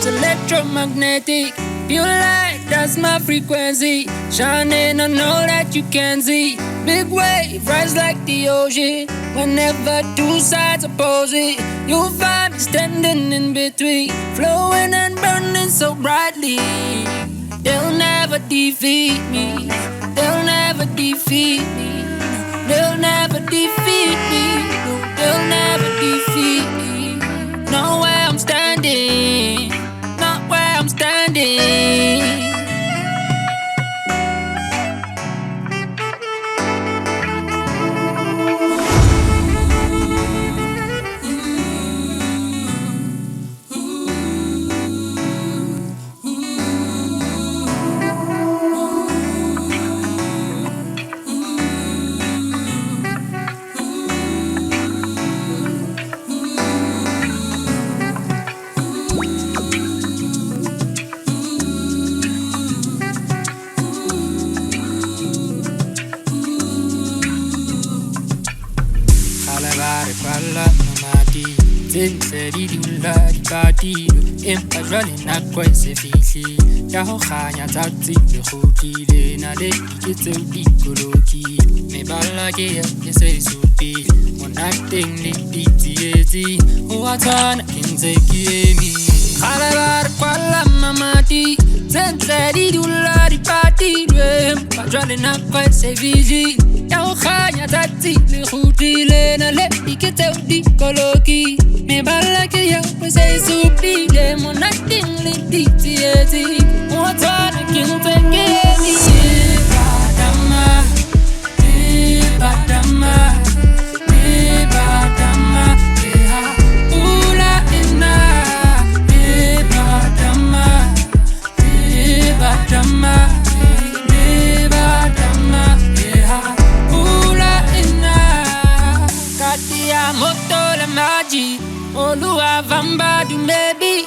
Electromagnetic, feel like that's my frequency. Shining on all that you can see. Big wave, rise like the ocean. Whenever two sides oppose it, you'll find me standing in between, flowing and burning so brightly. They'll never defeat me. They'll never defeat me. They'll never defeat me. They'll never defeat me. Know where I'm standing. I'm standing. Sentse di dula di patile empa jwale nako e se fihli ya ho kganya tsatsi le kgutlile na le diketseo di kolokile mebala ke ya se supile monateng le ditsietsi ho a tshwana ke ntse ke emi kgale ba re kwala mamati sentse di dula di patile empa jwale nako e se fihli ya ho kganya tsatsi le kgutlile na le diketseo di kolokile mebala ke ya se supile monateng le ditsietsi ho a tshwana ke ntse ke emi Badama Olua vamba du mebi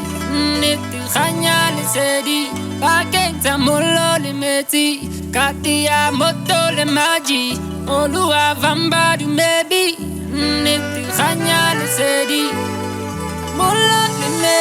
Neti khanya le sedi Pakenta Mollo le Metsi Katia moto le maji Olua vamba du mebi Neti khanya le sedi Mollo le Metsi